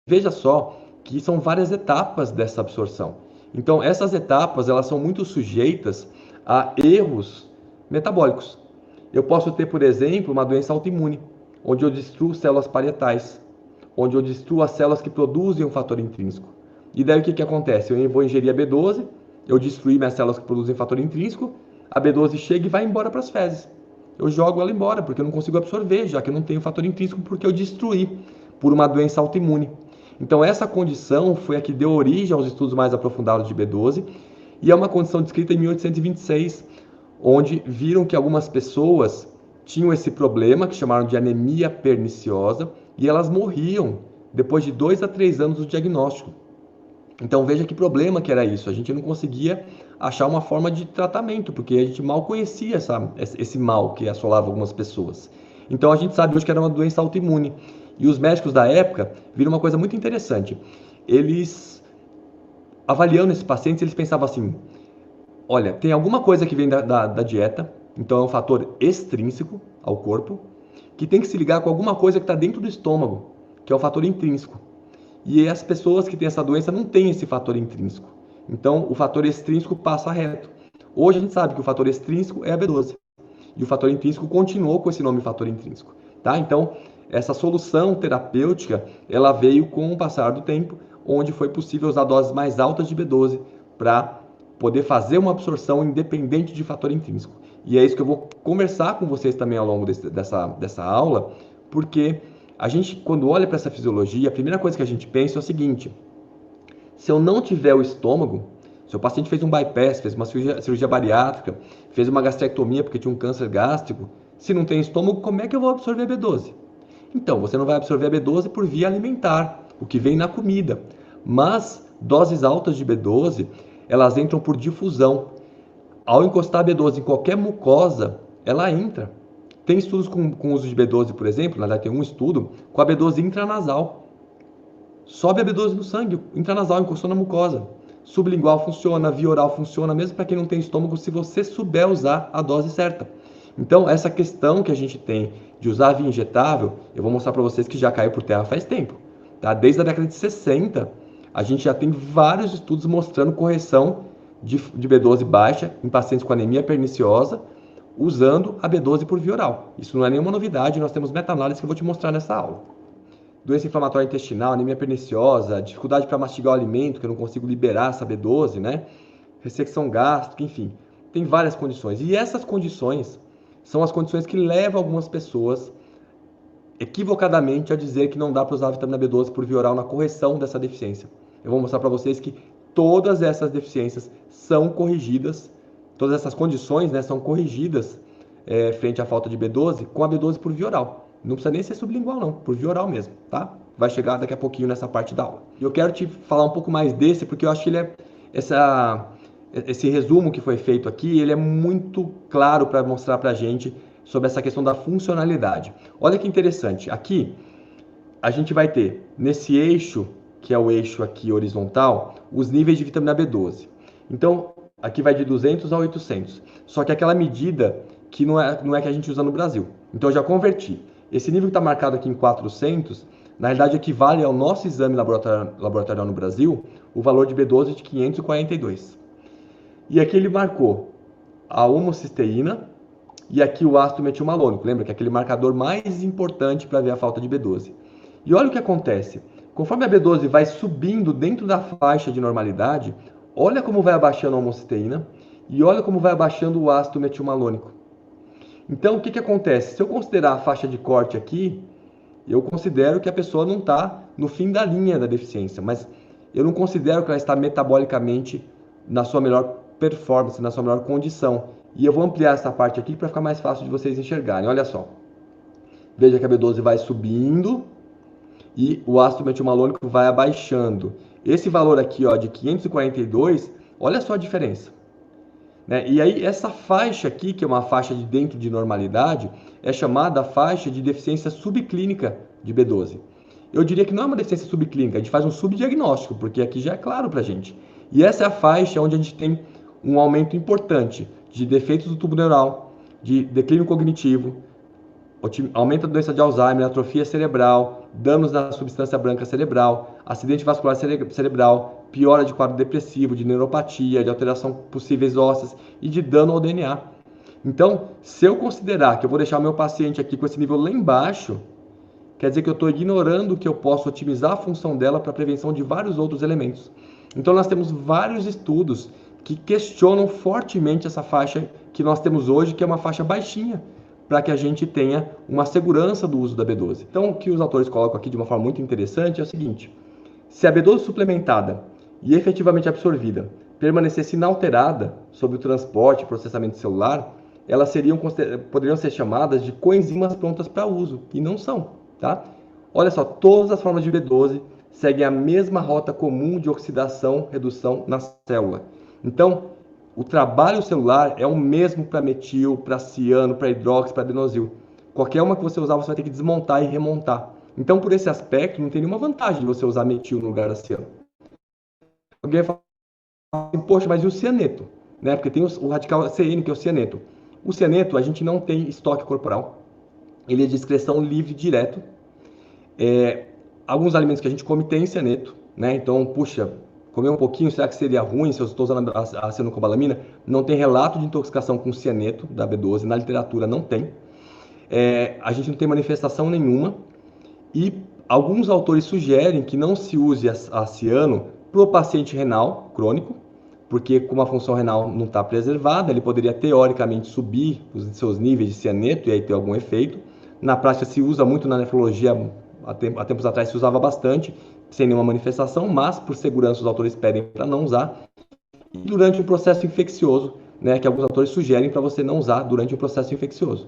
veja só que são várias etapas dessa absorção. Então, essas etapas, elas são muito sujeitas a erros metabólicos. Eu posso ter, por exemplo, uma doença autoimune, onde eu destruo células parietais, onde eu destruo as células que produzem um fator intrínseco. E daí o que acontece? Eu vou ingerir a B12, eu destruí minhas células que produzem fator intrínseco, a B12 chega e vai embora para as fezes. Eu jogo ela embora, porque eu não consigo absorver, já que eu não tenho fator intrínseco, porque eu destruí por uma doença autoimune. Então, essa condição foi a que deu origem aos estudos mais aprofundados de B12, e é uma condição descrita em 1826, onde viram que algumas pessoas tinham esse problema, que chamaram de anemia perniciosa, e elas morriam depois de 2 a 3 anos do diagnóstico. Então veja que problema que era isso, a gente não conseguia achar uma forma de tratamento, porque a gente mal conhecia esse mal que assolava algumas pessoas. Então a gente sabe hoje que era uma doença autoimune. E os médicos da época viram uma coisa muito interessante. Eles, avaliando esses pacientes, eles pensavam assim, olha, tem alguma coisa que vem da dieta, então é um fator extrínseco ao corpo, que tem que se ligar com alguma coisa que está dentro do estômago, que é o fator intrínseco. E as pessoas que têm essa doença não têm esse fator intrínseco. Então, o fator extrínseco passa reto. Hoje a gente sabe que o fator extrínseco é a B12. E o fator intrínseco continuou com esse nome fator intrínseco. Tá? Então, essa solução terapêutica, ela veio com o passar do tempo, onde foi possível usar doses mais altas de B12 para poder fazer uma absorção independente de fator intrínseco. E é isso que eu vou conversar com vocês também ao longo dessa aula, porque a gente, quando olha para essa fisiologia, a primeira coisa que a gente pensa é o seguinte: se eu não tiver o estômago, se o paciente fez um bypass, fez uma cirurgia bariátrica, fez uma gastrectomia porque tinha um câncer gástrico, se não tem estômago, como é que eu vou absorver a B12? Então, você não vai absorver a B12 por via alimentar, o que vem na comida. Mas doses altas de B12, elas entram por difusão. Ao encostar a B12 em qualquer mucosa, ela entra. Tem estudos com uso de B12, por exemplo, na verdade tem um estudo com a B12 intranasal. Sobe a B12 no sangue, intranasal, encostou na mucosa. Sublingual funciona, via oral funciona, mesmo para quem não tem estômago, se você souber usar a dose certa. Então, essa questão que a gente tem de usar a via injetável, eu vou mostrar para vocês que já caiu por terra faz tempo. Tá? Desde a década de 60, a gente já tem vários estudos mostrando correção de B12 baixa em pacientes com anemia perniciosa, usando a B12 por via oral. Isso não é nenhuma novidade, nós temos meta-análise que eu vou te mostrar nessa aula. Doença inflamatória intestinal, anemia perniciosa, dificuldade para mastigar o alimento, que eu não consigo liberar essa B12, né? Ressecção gástrica, enfim, tem várias condições. E essas condições são as condições que levam algumas pessoas equivocadamente a dizer que não dá para usar a vitamina B12 por via oral na correção dessa deficiência. Eu vou mostrar para vocês que todas essas deficiências são corrigidas, todas essas condições, né, são corrigidas frente à falta de B12 com a B12 por via oral. Não precisa nem ser sublingual não, por via oral mesmo, tá? Vai chegar daqui a pouquinho nessa parte da aula. E eu quero te falar um pouco mais desse, porque eu acho que esse resumo que foi feito aqui, ele é muito claro para mostrar para a gente sobre essa questão da funcionalidade. Olha que interessante, aqui a gente vai ter nesse eixo, que é o eixo aqui horizontal, os níveis de vitamina B12. Então, aqui vai de 200 a 800. Só que aquela medida que não é que a gente usa no Brasil. Então, eu já converti. Esse nível que está marcado aqui em 400, na realidade equivale ao nosso exame laboratorial no Brasil, o valor de B12 de 542. E aqui ele marcou a homocisteína e aqui o ácido metilmalônico. Lembra que é aquele marcador mais importante para ver a falta de B12. E olha o que acontece. Conforme a B12 vai subindo dentro da faixa de normalidade, olha como vai abaixando a homocisteína e olha como vai abaixando o ácido metilmalônico. Então, o que acontece? Se eu considerar a faixa de corte aqui, eu considero que a pessoa não está no fim da linha da deficiência, mas eu não considero que ela está metabolicamente na sua melhor performance, na sua melhor condição. E eu vou ampliar essa parte aqui para ficar mais fácil de vocês enxergarem. Olha só. Veja que a B12 vai subindo e o ácido metilmalônico vai abaixando. Esse valor aqui, ó, de 542, olha só a diferença. Né? E aí, essa faixa aqui, que é uma faixa de dentro de normalidade, é chamada faixa de deficiência subclínica de B12. Eu diria que não é uma deficiência subclínica, a gente faz um subdiagnóstico, porque aqui já é claro para a gente. E essa é a faixa onde a gente tem um aumento importante de defeitos do tubo neural, de declínio cognitivo, aumenta a doença de Alzheimer, atrofia cerebral, danos na substância branca cerebral, acidente vascular cerebral, piora de quadro depressivo, de neuropatia, de alteração possíveis ósseas e de dano ao DNA. Então, se eu considerar que eu vou deixar o meu paciente aqui com esse nível lá embaixo, quer dizer que eu estou ignorando que eu posso otimizar a função dela para a prevenção de vários outros elementos. Então, nós temos vários estudos que questionam fortemente essa faixa que nós temos hoje, que é uma faixa baixinha, para que a gente tenha uma segurança do uso da B12. Então, o que os autores colocam aqui de uma forma muito interessante é o seguinte: se a B12 suplementada e efetivamente absorvida permanecesse inalterada sob o transporte e processamento celular, elas poderiam ser chamadas de coenzimas prontas para uso, e não são, tá? Olha só, todas as formas de B12 seguem a mesma rota comum de oxidação, redução na célula. Então, o trabalho celular é o mesmo para metil, para ciano, para hidróxido, para adenosil. Qualquer uma que você usar, você vai ter que desmontar e remontar. Então, por esse aspecto, não tem nenhuma vantagem de você usar metil no lugar da ciano. Alguém vai falar assim, poxa, mas e o cianeto? Né? Porque tem o radical CN, que é o cianeto. O cianeto, a gente não tem estoque corporal. Ele é de excreção livre direto. Alguns alimentos que a gente come tem cianeto, né? Então, puxa, comer um pouquinho, será que seria ruim se eu estou usando a cianocobalamina? Não tem relato de intoxicação com cianeto da B12, na literatura não tem. A gente não tem manifestação nenhuma. E alguns autores sugerem que não se use a ciano para o paciente renal crônico, porque como a função renal não está preservada, ele poderia teoricamente subir os seus níveis de cianeto e aí ter algum efeito. Na prática se usa muito na nefrologia, há tempos atrás se usava bastante, sem nenhuma manifestação, mas por segurança os autores pedem para não usar. E durante um processo infeccioso, né, que alguns autores sugerem para você não usar durante um processo infeccioso.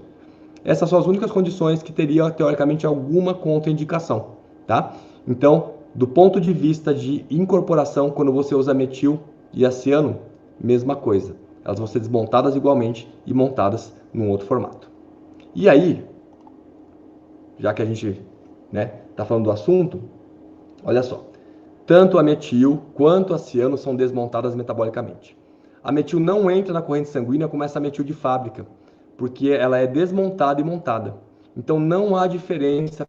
Essas são as únicas condições que teria, teoricamente, alguma contraindicação, tá? Então, do ponto de vista de incorporação, quando você usa metil e a ciano, mesma coisa. Elas vão ser desmontadas igualmente e montadas num outro formato. E aí, já que a gente tá falando do assunto, olha só. Tanto a metil quanto a ciano são desmontadas metabolicamente. A metil não entra na corrente sanguínea como essa metil de fábrica, porque ela é desmontada e montada. Então não há diferença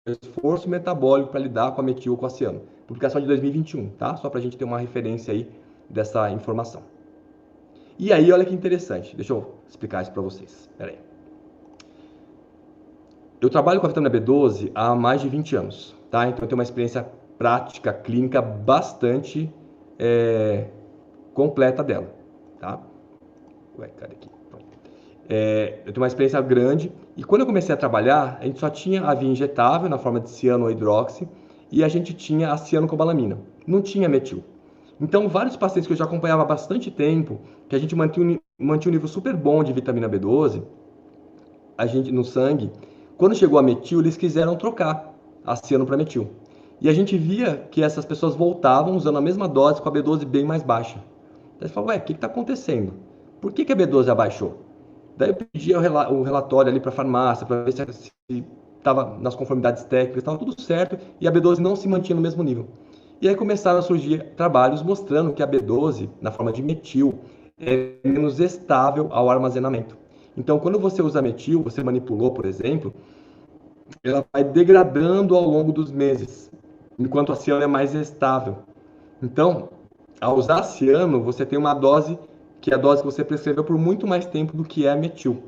no esforço metabólico para lidar com a metil ou com a ciano. Publicação de 2021, tá? Só para a gente ter uma referência aí dessa informação. E aí, olha que interessante. Deixa eu explicar isso para vocês. Pera aí. Eu trabalho com a vitamina B12 há mais de 20 anos, tá? Então eu tenho uma experiência prática, clínica bastante completa dela, tá? Ué, cadê aqui? Eu tenho uma experiência grande e quando eu comecei a trabalhar, a gente só tinha a via injetável na forma de ciano ou hidroxi e a gente tinha a cianocobalamina, não tinha metil. Então, vários pacientes que eu já acompanhava há bastante tempo, que a gente mantinha um nível super bom de vitamina B12, a gente no sangue, quando chegou a metil, eles quiseram trocar a ciano para metil. E a gente via que essas pessoas voltavam usando a mesma dose com a B12 bem mais baixa. Daí você fala, ué, o que está acontecendo? Por que a B12 abaixou? Daí eu pedi o relatório ali para a farmácia, para ver se estava nas conformidades técnicas, estava tudo certo, e a B12 não se mantinha no mesmo nível. E aí começaram a surgir trabalhos mostrando que a B12, na forma de metil, é menos estável ao armazenamento. Então, quando você usa metil, você manipulou, por exemplo, ela vai degradando ao longo dos meses, enquanto a ciano é mais estável. Então, ao usar ciano, você tem uma dose que é a dose que você prescreveu por muito mais tempo do que é a metil.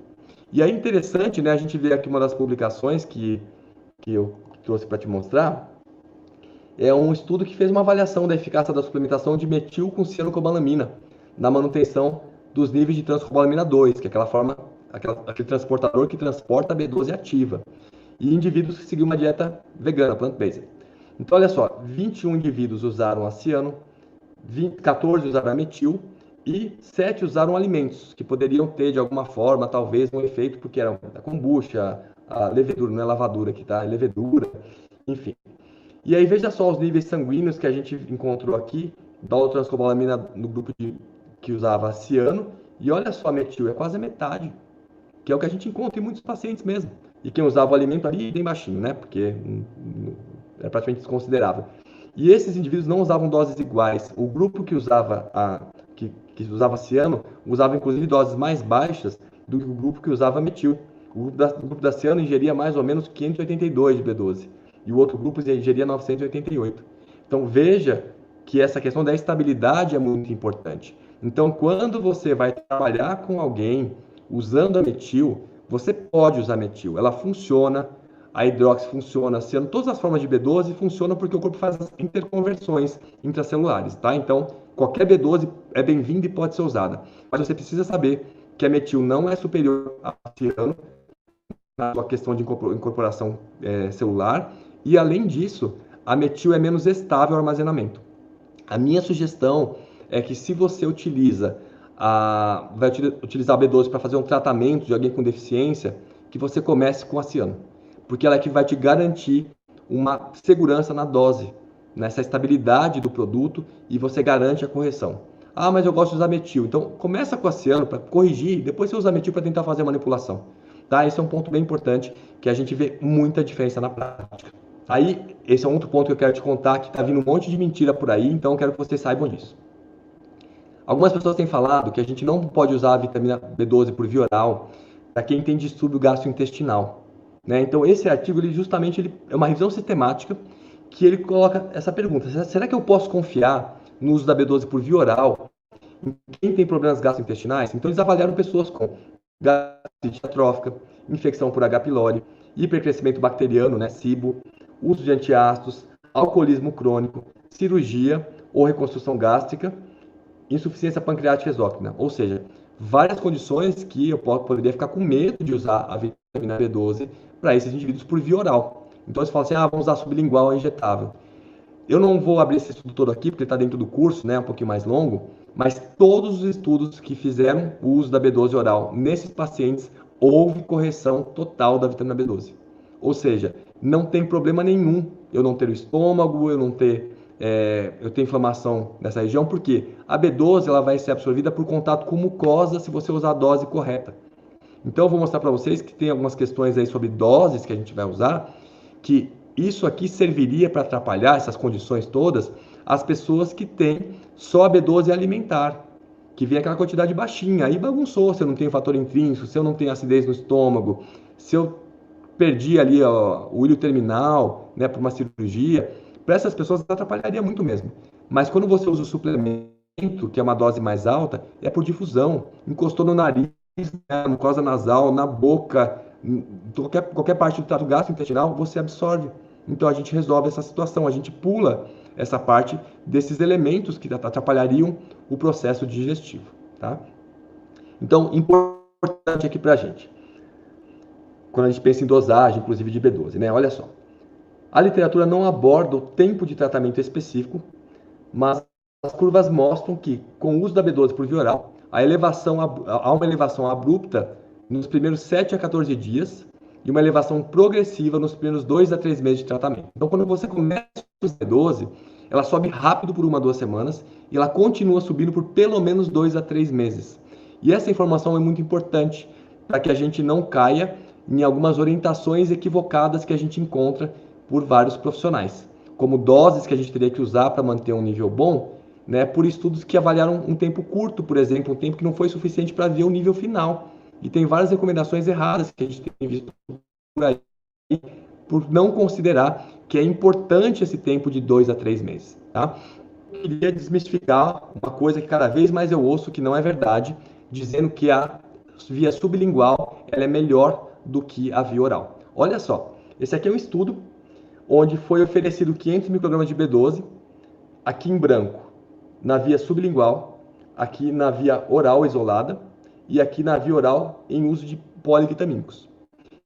E é interessante, né, a gente vê aqui uma das publicações que eu trouxe para te mostrar, é um estudo que fez uma avaliação da eficácia da suplementação de metil com cianocobalamina na manutenção dos níveis de transcobalamina 2, que é aquele transportador que transporta a B12 ativa, e indivíduos que seguiam uma dieta vegana, plant-based. Então, olha só, 21 indivíduos usaram a ciano, 14 usaram a metil, e 7 usaram alimentos que poderiam ter, de alguma forma, talvez, um efeito, porque eram a kombucha, a levedura, não é lavadura aqui, tá? É levedura, enfim. E aí, veja só os níveis sanguíneos que a gente encontrou aqui, da transcobalamina no grupo que usava ciano, e olha só a metil, é quase a metade, que é o que a gente encontra em muitos pacientes mesmo. E quem usava o alimento ali, bem baixinho, né? Porque é praticamente desconsiderável. E esses indivíduos não usavam doses iguais. O grupo que usava que usava ciano usava inclusive doses mais baixas do que o grupo que usava metil. O grupo da Ciano ingeria mais ou menos 582 de B12 e o outro grupo ingeria 988. Então veja que essa questão da estabilidade é muito importante. Então, quando você vai trabalhar com alguém usando a metil, você pode usar a metil, ela funciona, a hidroxi funciona, sendo todas as formas de B12 funcionam porque o corpo faz as interconversões intracelulares, tá? Então, qualquer B12 é bem-vinda e pode ser usada. Mas você precisa saber que a metil não é superior a ciano na sua questão de incorporação celular e, além disso, a metil é menos estável ao armazenamento. A minha sugestão é que se você vai utilizar a B12 para fazer um tratamento de alguém com deficiência, que você comece com a ciano, porque ela é que vai te garantir uma segurança na dose, nessa estabilidade do produto e você garante a correção. Ah, mas eu gosto de usar metil. Então, começa com a ciano para corrigir, depois você usa metil para tentar fazer a manipulação. Tá? Esse é um ponto bem importante que a gente vê muita diferença na prática. Aí, esse é um outro ponto que eu quero te contar, que está vindo um monte de mentira por aí, então eu quero que vocês saibam disso. Algumas pessoas têm falado que a gente não pode usar a vitamina B12 por via oral para quem tem distúrbio gastrointestinal. Né? Então, esse artigo, ele é uma revisão sistemática que ele coloca essa pergunta: será que eu posso confiar no uso da B12 por via oral em quem tem problemas gastrointestinais? Então, eles avaliaram pessoas com gastrite atrófica, infecção por H. pylori, hipercrescimento bacteriano, né, SIBO, uso de antiácidos, alcoolismo crônico, cirurgia ou reconstrução gástrica, insuficiência pancreática exócrina. Ou seja, várias condições que eu poderia ficar com medo de usar a vitamina B12 para esses indivíduos por via oral. Então, eles falam assim, vamos usar sublingual ou injetável. Eu não vou abrir esse estudo todo aqui, porque ele está dentro do curso, né, um pouquinho mais longo, mas todos os estudos que fizeram o uso da B12 oral nesses pacientes, houve correção total da vitamina B12. Ou seja, não tem problema nenhum eu não ter o estômago, eu ter inflamação nessa região, porque a B12 ela vai ser absorvida por contato com mucosa se você usar a dose correta. Então eu vou mostrar para vocês que tem algumas questões aí sobre doses que a gente vai usar, que isso aqui serviria para atrapalhar essas condições todas as pessoas que têm só a B12 alimentar, que vem aquela quantidade baixinha, aí bagunçou, se eu não tenho fator intrínseco, se eu não tenho acidez no estômago, se eu perdi ali o ilho terminal, né, por uma cirurgia, para essas pessoas atrapalharia muito mesmo. Mas quando você usa o suplemento, que é uma dose mais alta, é por difusão, encostou no nariz, na mucosa nasal, na boca, qualquer parte do trato gastrointestinal, você absorve. Então a gente resolve essa situação, a gente pula essa parte desses elementos que atrapalhariam o processo digestivo. Tá? Então, importante aqui para a gente, quando a gente pensa em dosagem, inclusive de B12, né? Olha só. A literatura não aborda o tempo de tratamento específico, mas as curvas mostram que, com o uso da B12 por via oral, há uma elevação abrupta nos primeiros 7 a 14 dias e uma elevação progressiva nos primeiros 2 a 3 meses de tratamento. Então, quando você começa a usar B12, ela sobe rápido por 1 a 2 semanas e ela continua subindo por pelo menos 2 a 3 meses. E essa informação é muito importante para que a gente não caia em algumas orientações equivocadas que a gente encontra por vários profissionais, como doses que a gente teria que usar para manter um nível bom, né, por estudos que avaliaram um tempo curto, por exemplo, um tempo que não foi suficiente para ver o nível final. E tem várias recomendações erradas que a gente tem visto por aí, por não considerar que é importante esse tempo de 2 a 3 meses. Tá? Eu queria desmistificar uma coisa que cada vez mais eu ouço que não é verdade, dizendo que a via sublingual ela é melhor do que a via oral. Olha só, esse aqui é um estudo onde foi oferecido 500 microgramas de B12, aqui em branco, na via sublingual, aqui na via oral isolada e aqui na via oral em uso de polivitamínicos.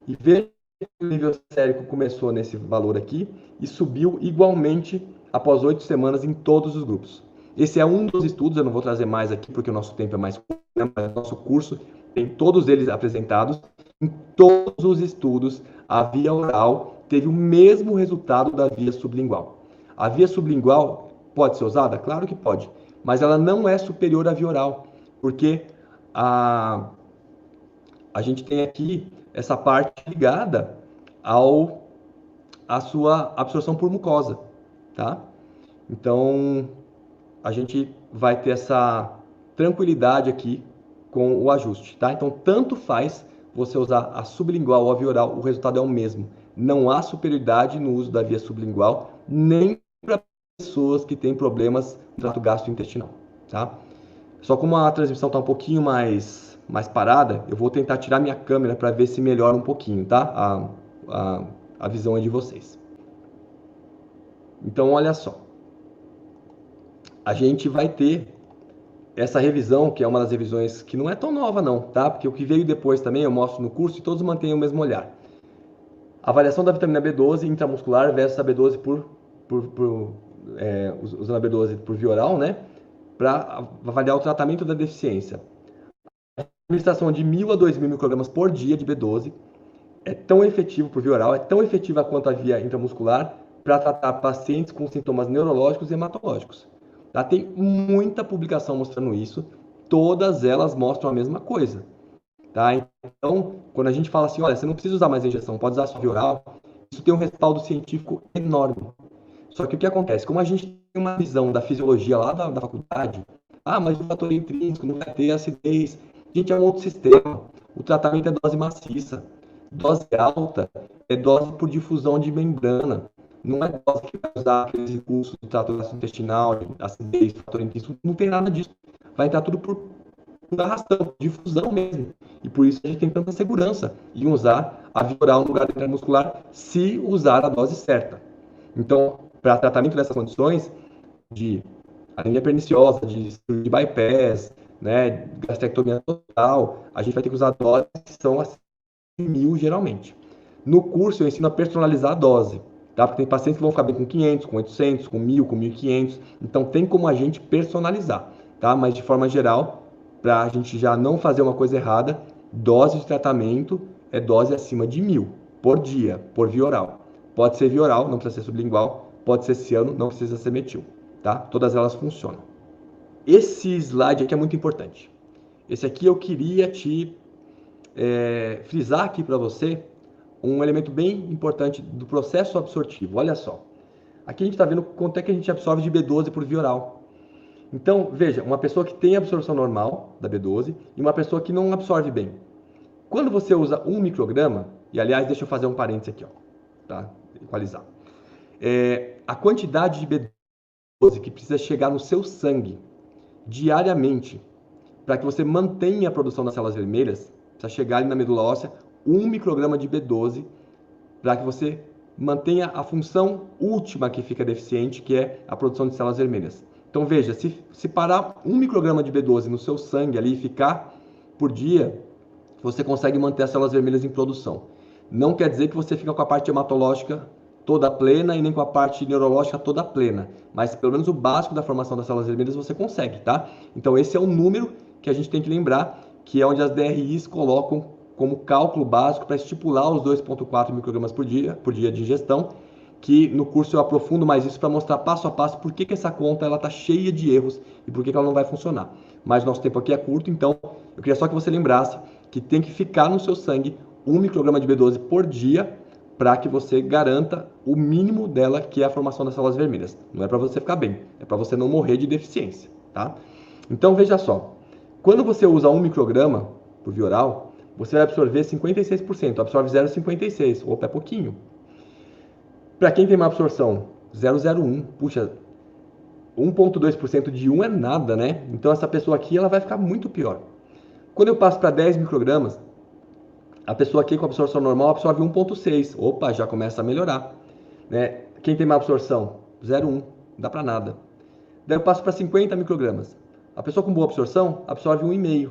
E veja que o nível sérico começou nesse valor aqui e subiu igualmente após 8 semanas em todos os grupos. Esse é um dos estudos, eu não vou trazer mais aqui porque o nosso tempo é mais curto, né? Mas nosso curso tem todos eles apresentados. Em todos os estudos, a via oral teve o mesmo resultado da via sublingual. A via sublingual pode ser usada? Claro que pode, mas ela não é superior à via oral, porque a gente tem aqui essa parte ligada à sua absorção por mucosa, tá? Então, a gente vai ter essa tranquilidade aqui com o ajuste, tá? Então, tanto faz você usar a sublingual ou a via oral, o resultado é o mesmo. Não há superioridade no uso da via sublingual, nem para pessoas que têm problemas no trato gastrointestinal, tá? Só como a transmissão está um pouquinho mais parada, eu vou tentar tirar minha câmera para ver se melhora um pouquinho, tá? A visão aí de vocês. Então, olha só. A gente vai ter essa revisão, que é uma das revisões que não é tão nova não, tá? Porque o que veio depois também eu mostro no curso e todos mantêm o mesmo olhar. Avaliação da vitamina B12 intramuscular versus a B12 usando a B12 por via oral, né? Para avaliar o tratamento da deficiência. A administração de 1.000 a 2.000 microgramas por dia de B12 é tão efetivo por via oral, é tão efetiva quanto a via intramuscular para tratar pacientes com sintomas neurológicos e hematológicos. Tá? Tem muita publicação mostrando isso, todas elas mostram a mesma coisa. Tá? Então, quando a gente fala assim, olha, você não precisa usar mais a injeção, pode usar só via oral, isso tem um respaldo científico enorme. Só que o que acontece? Como a gente tem uma visão da fisiologia lá da faculdade, mas o fator intrínseco não vai ter acidez. Gente, é um outro sistema. O tratamento é dose maciça. Dose alta é dose por difusão de membrana. Não é dose que vai usar aqueles recursos do trato gastrointestinal, acidez, fator intrínseco. Não tem nada disso. Vai entrar tudo por arrastão, difusão mesmo. E por isso a gente tem tanta segurança em usar a via oral no lugar da intramuscular, se usar a dose certa. Então, para tratamento dessas condições de anemia perniciosa, de bypass, né, gastrectomia total, a gente vai ter que usar doses que são assim, 1.000 geralmente. No curso eu ensino a personalizar a dose, tá? Porque tem pacientes que vão ficar bem com 500, com 800, com 1.000, com 1.500, então tem como a gente personalizar, tá? Mas de forma geral, para a gente já não fazer uma coisa errada, dose de tratamento é dose acima de 1.000 por dia, por via oral. Pode ser via oral, não precisa ser sublingual, pode ser ciano, não precisa ser metil, tá? Todas elas funcionam. Esse slide aqui é muito importante. Esse aqui eu queria te frisar aqui para você um elemento bem importante do processo absortivo. Olha só. Aqui a gente está vendo quanto é que a gente absorve de B12 por via oral. Então, veja, uma pessoa que tem absorção normal da B12 e uma pessoa que não absorve bem. Quando você usa 1 micrograma, e aliás, deixa eu fazer um parênteses aqui, ó, tá? Equalizar. A quantidade de B12 que precisa chegar no seu sangue diariamente para que você mantenha a produção das células vermelhas, precisa chegar ali na medula óssea 1 micrograma de B12 para que você mantenha a função última que fica deficiente, que é a produção de células vermelhas. Então veja, se parar 1 micrograma de B12 no seu sangue ali e ficar por dia, você consegue manter as células vermelhas em produção. Não quer dizer que você fica com a parte hematológica toda plena e nem com a parte neurológica toda plena, mas pelo menos o básico da formação das células vermelhas você consegue, tá? Então esse é o número que a gente tem que lembrar, que é onde as DRIs colocam como cálculo básico para estipular os 2,4 microgramas por dia de ingestão, que no curso eu aprofundo mais isso para mostrar passo a passo por que essa conta ela está cheia de erros e por que ela não vai funcionar. Mas nosso tempo aqui é curto, então eu queria só que você lembrasse que tem que ficar no seu sangue 1 micrograma de B12 por dia para que você garanta o mínimo dela, que é a formação das células vermelhas. Não é para você ficar bem, é para você não morrer de deficiência, tá? Então veja só, quando você usa 1 micrograma por via oral, você vai absorver 56%, absorve 0,56, opa, é pouquinho. Para quem tem uma absorção 0,01, puxa, 1,2% de 1 é nada, né? Então essa pessoa aqui ela vai ficar muito pior. Quando eu passo para 10 microgramas, a pessoa aqui com absorção normal absorve 1,6. Opa, já começa a melhorar. Né? Quem tem má absorção? 0,1. Não dá para nada. Daí eu passo para 50 microgramas. A pessoa com boa absorção absorve 1,5.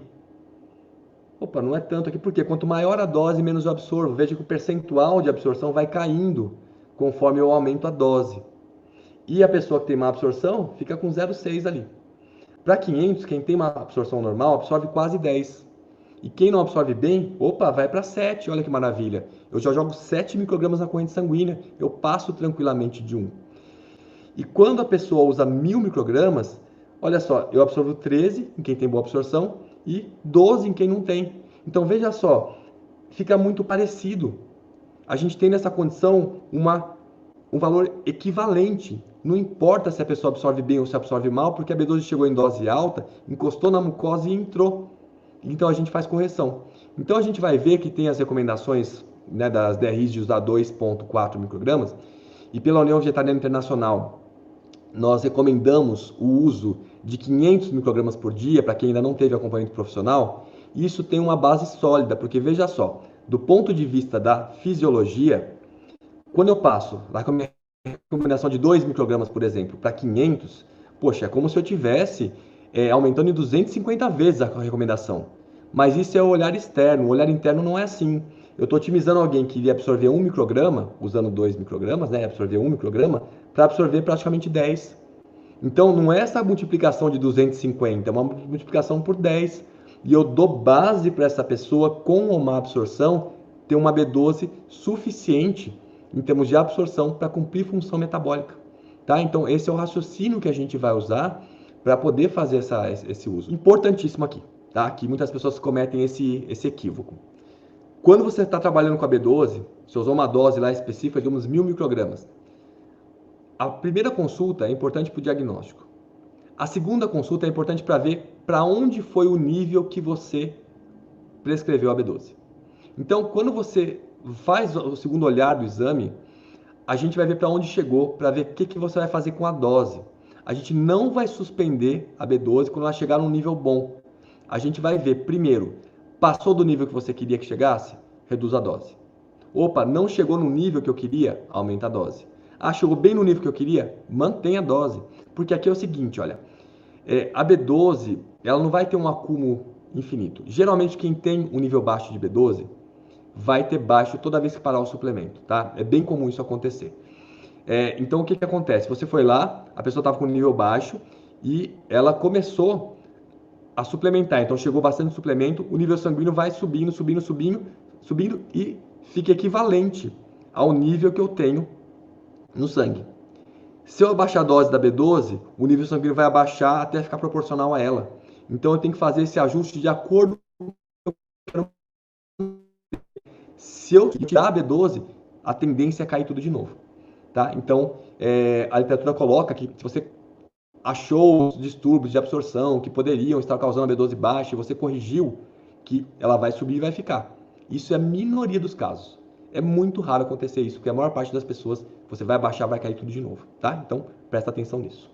Opa, não é tanto aqui, porque quanto maior a dose, menos eu absorvo. Veja que o percentual de absorção vai caindo conforme eu aumento a dose. E a pessoa que tem má absorção fica com 0,6 ali. Para 500, quem tem uma absorção normal absorve quase 10. E quem não absorve bem, opa, vai para 7, olha que maravilha. Eu já jogo 7 microgramas na corrente sanguínea, eu passo tranquilamente de 1. E quando a pessoa usa 1.000 microgramas, olha só, eu absorvo 13 em quem tem boa absorção e 12 em quem não tem. Então veja só, fica muito parecido. A gente tem nessa condição um valor equivalente. Não importa se a pessoa absorve bem ou se absorve mal, porque a B12 chegou em dose alta, encostou na mucosa e entrou. Então a gente faz correção. Então a gente vai ver que tem as recomendações, né, das DRIs de usar 2,4 microgramas, e pela União Vegetariana Internacional nós recomendamos o uso de 500 microgramas por dia para quem ainda não teve acompanhamento profissional. Isso tem uma base sólida, porque veja só, do ponto de vista da fisiologia, quando eu passo lá com a minha recomendação de 2 microgramas, por exemplo, para 500, poxa, é como se eu tivesse aumentando em 250 vezes a recomendação. Mas isso é o olhar externo, o olhar interno não é assim. Eu estou otimizando alguém que iria absorver 1 micrograma, usando 2 microgramas, né, absorver 1 micrograma, para absorver praticamente 10. Então, não é essa multiplicação de 250, é uma multiplicação por 10. E eu dou base para essa pessoa, com uma absorção, ter uma B12 suficiente em termos de absorção para cumprir função metabólica. Tá? Então, esse é o raciocínio que a gente vai usar para poder fazer esse uso. Importantíssimo aqui, tá? Que muitas pessoas cometem esse equívoco. Quando você está trabalhando com a B12, você usou uma dose lá específica de uns 1.000 microgramas. A primeira consulta é importante para o diagnóstico. A segunda consulta é importante para ver para onde foi o nível que você prescreveu a B12. Então, quando você faz o segundo olhar do exame, a gente vai ver para onde chegou, para ver o que você vai fazer com a dose. A gente não vai suspender a B12 quando ela chegar num nível bom. A gente vai ver, primeiro, passou do nível que você queria que chegasse? Reduz a dose. Opa, não chegou no nível que eu queria? Aumenta a dose. Ah, chegou bem no nível que eu queria? Mantém a dose. Porque aqui é o seguinte, olha, a B12, ela não vai ter um acúmulo infinito. Geralmente, quem tem um nível baixo de B12, vai ter baixo toda vez que parar o suplemento, tá? É bem comum isso acontecer. Então, o que acontece? Você foi lá, a pessoa estava com nível baixo e ela começou a suplementar. Então, chegou bastante suplemento, o nível sanguíneo vai subindo, subindo, subindo, subindo e fica equivalente ao nível que eu tenho no sangue. Se eu abaixar a dose da B12, o nível sanguíneo vai abaixar até ficar proporcional a ela. Então, eu tenho que fazer esse ajuste de acordo com o que eu quero. Se eu tirar a B12, a tendência é cair tudo de novo. Tá? Então, a literatura coloca que se você achou os distúrbios de absorção que poderiam estar causando a B12 baixa e você corrigiu, que ela vai subir e vai ficar. Isso é a minoria dos casos. É muito raro acontecer isso, porque a maior parte das pessoas, você vai baixar, vai cair tudo de novo, tá? Então, presta atenção nisso.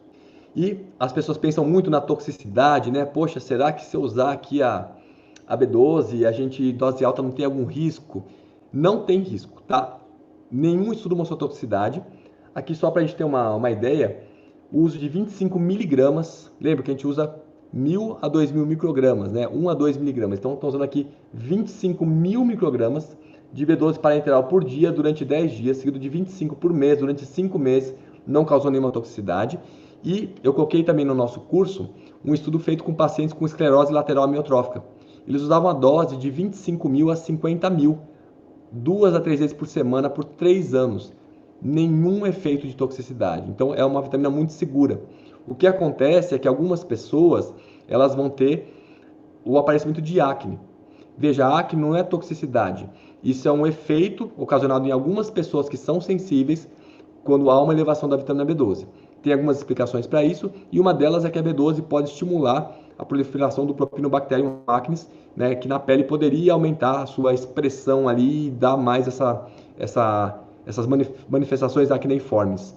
E as pessoas pensam muito na toxicidade, né? Poxa, será que se eu usar aqui a B12, a gente, dose alta, não tem algum risco? Não tem risco, tá? Nenhum estudo mostrou toxicidade. Aqui, só para a gente ter uma ideia, o uso de 25 miligramas, lembra que a gente usa 1.000 a 2.000 microgramas, né? 1 a 2 miligramas. Então, estou usando aqui 25.000 microgramas de B12 parenteral por dia durante 10 dias, seguido de 25 por mês, durante 5 meses, não causou nenhuma toxicidade. E eu coloquei também no nosso curso um estudo feito com pacientes com esclerose lateral amiotrófica. Eles usavam a dose de 25.000 a 50.000, 2 a 3 vezes por semana, por 3 anos. Nenhum efeito de toxicidade. Então, é uma vitamina muito segura. O que acontece é que algumas pessoas, elas vão ter o aparecimento de acne. Veja, a acne não é toxicidade. Isso é um efeito ocasionado em algumas pessoas que são sensíveis quando há uma elevação da vitamina B12. Tem algumas explicações para isso, e uma delas é que a B12 pode estimular a proliferação do Propionibacterium acnes, né, que na pele poderia aumentar a sua expressão ali e dar mais essas manifestações acneiformes.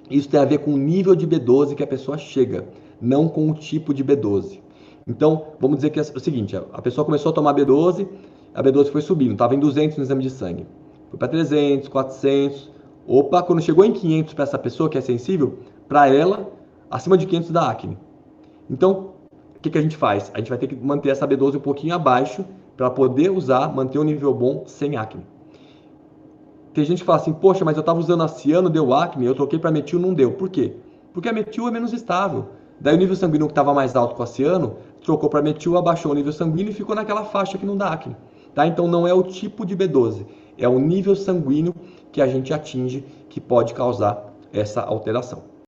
Isso tem a ver com o nível de B12 que a pessoa chega, não com o tipo de B12. Então, vamos dizer que é o seguinte, a pessoa começou a tomar B12, a B12 foi subindo, estava em 200 no exame de sangue, foi para 300, 400, opa, quando chegou em 500 para essa pessoa que é sensível, para ela, acima de 500 dá acne. Então, o que a gente faz? A gente vai ter que manter essa B12 um pouquinho abaixo para poder usar, manter um nível bom sem acne. Tem gente que fala assim, poxa, mas eu estava usando a ciano, deu acne, eu troquei para metil, não deu. Por quê? Porque a metil é menos estável. Daí o nível sanguíneo que estava mais alto com a ciano, trocou para metil, abaixou o nível sanguíneo e ficou naquela faixa que não dá acne. Tá? Então não é o tipo de B12, é o nível sanguíneo que a gente atinge que pode causar essa alteração.